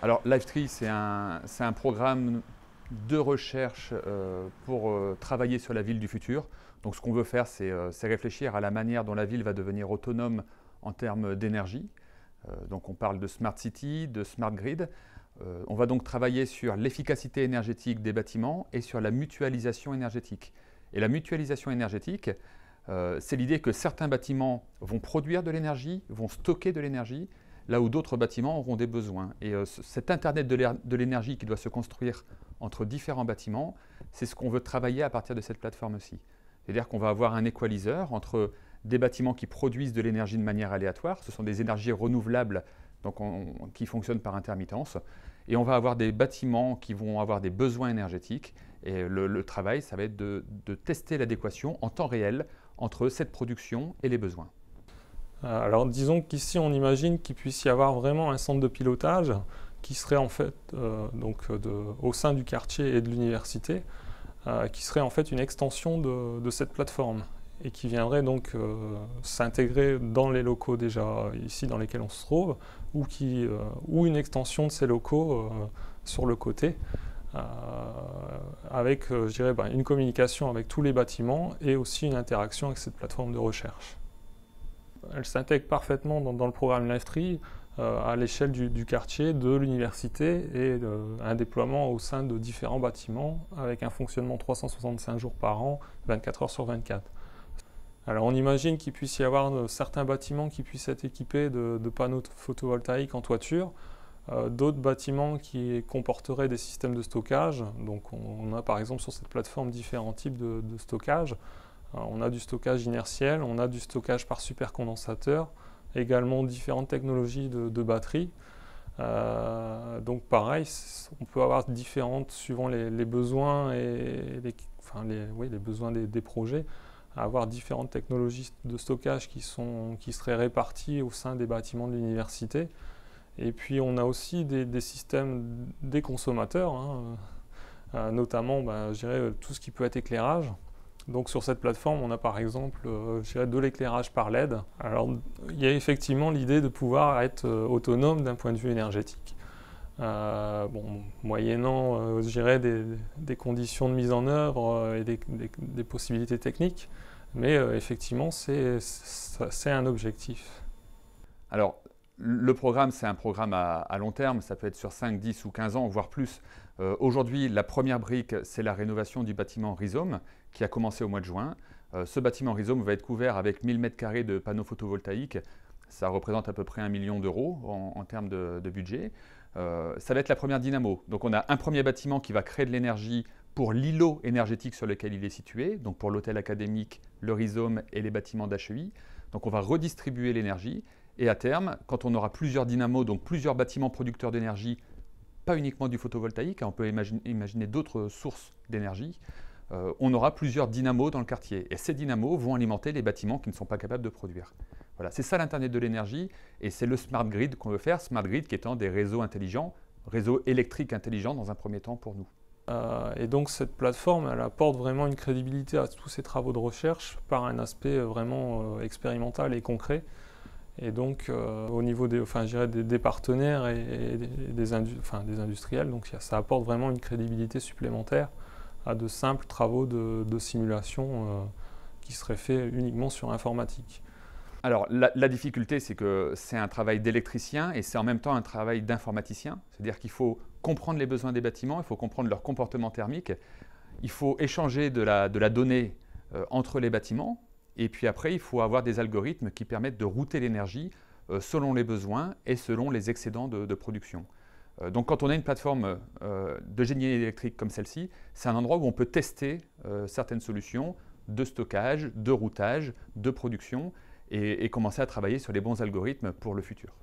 Alors Livetree, c'est un programme de recherche pour travailler sur la ville du futur. Donc ce qu'on veut faire, c'est réfléchir à la manière dont la ville va devenir autonome en termes d'énergie. Donc on parle de smart city, de smart grid. On va donc travailler sur l'efficacité énergétique des bâtiments et sur la mutualisation énergétique. Et la mutualisation énergétique, c'est l'idée que certains bâtiments vont produire de l'énergie, vont stocker de l'énergie, là où d'autres bâtiments auront des besoins. Et cet Internet de l'énergie qui doit se construire entre différents bâtiments, c'est ce qu'on veut travailler à partir de cette plateforme-ci. C'est-à-dire qu'on va avoir un équaliseur entre des bâtiments qui produisent de l'énergie de manière aléatoire, ce sont des énergies renouvelables donc qui fonctionnent par intermittence, et on va avoir des bâtiments qui vont avoir des besoins énergétiques, et le travail, ça va être de tester l'adéquation en temps réel entre cette production et les besoins. Alors disons qu'ici on imagine qu'il puisse y avoir vraiment un centre de pilotage qui serait en fait au sein du quartier et de l'université, qui serait en fait une extension de cette plateforme et qui viendrait donc s'intégrer dans les locaux déjà ici dans lesquels on se trouve ou une extension de ces locaux sur le côté avec je dirais, une communication avec tous les bâtiments et aussi une interaction avec cette plateforme de recherche. Elle s'intègre parfaitement dans le programme Livetree à l'échelle du quartier, de l'université et un déploiement au sein de différents bâtiments avec un fonctionnement 365 jours par an, 24 heures sur 24. Alors on imagine qu'il puisse y avoir certains bâtiments qui puissent être équipés de panneaux photovoltaïques en toiture, d'autres bâtiments qui comporteraient des systèmes de stockage. Donc on a par exemple sur cette plateforme différents types de stockage. On a du stockage inertiel, on a du stockage par supercondensateur, également différentes technologies de batteries. Donc pareil, on peut avoir différentes, suivant les besoins et les besoins des projets, avoir différentes technologies de stockage qui seraient réparties au sein des bâtiments de l'université. Et puis on a aussi des systèmes des consommateurs, notamment je dirais, tout ce qui peut être éclairage. Donc sur cette plateforme, on a par exemple je dirais, de l'éclairage par LED. Alors il y a effectivement l'idée de pouvoir être autonome d'un point de vue énergétique. Moyennant je dirais, des conditions de mise en œuvre et des possibilités techniques, mais effectivement c'est un objectif. Alors, le programme, c'est un programme à long terme, ça peut être sur 5, 10 ou 15 ans, voire plus. Aujourd'hui, la première brique, c'est la rénovation du bâtiment Rhizome, qui a commencé au mois de juin. Ce bâtiment Rhizome va être couvert avec 1000 m² de panneaux photovoltaïques. Ça représente à peu près 1 million d'euros en termes de budget. Ça va être la première dynamo. Donc on a un premier bâtiment qui va créer de l'énergie pour l'îlot énergétique sur lequel il est situé, donc pour l'hôtel académique, le Rhizome et les bâtiments d'HEI. Donc on va redistribuer l'énergie. Et à terme, quand on aura plusieurs dynamos, donc plusieurs bâtiments producteurs d'énergie, pas uniquement du photovoltaïque, on peut imaginer d'autres sources d'énergie, on aura plusieurs dynamos dans le quartier. Et ces dynamos vont alimenter les bâtiments qui ne sont pas capables de produire. Voilà, c'est ça l'Internet de l'énergie et c'est le smart grid qu'on veut faire, smart grid qui étant des réseaux intelligents, réseaux électriques intelligents dans un premier temps pour nous. Et donc cette plateforme, elle apporte vraiment une crédibilité à tous ces travaux de recherche par un aspect vraiment expérimental et concret. Et donc, au niveau des partenaires et des industriels, donc ça apporte vraiment une crédibilité supplémentaire à de simples travaux de simulation qui seraient faits uniquement sur informatique. Alors, la difficulté, c'est que c'est un travail d'électricien et c'est en même temps un travail d'informaticien. C'est-à-dire qu'il faut comprendre les besoins des bâtiments, il faut comprendre leur comportement thermique, il faut échanger de la donnée entre les bâtiments. Et puis après, il faut avoir des algorithmes qui permettent de router l'énergie selon les besoins et selon les excédents de production. Donc quand on a une plateforme de génie électrique comme celle-ci, c'est un endroit où on peut tester certaines solutions de stockage, de routage, de production et commencer à travailler sur les bons algorithmes pour le futur.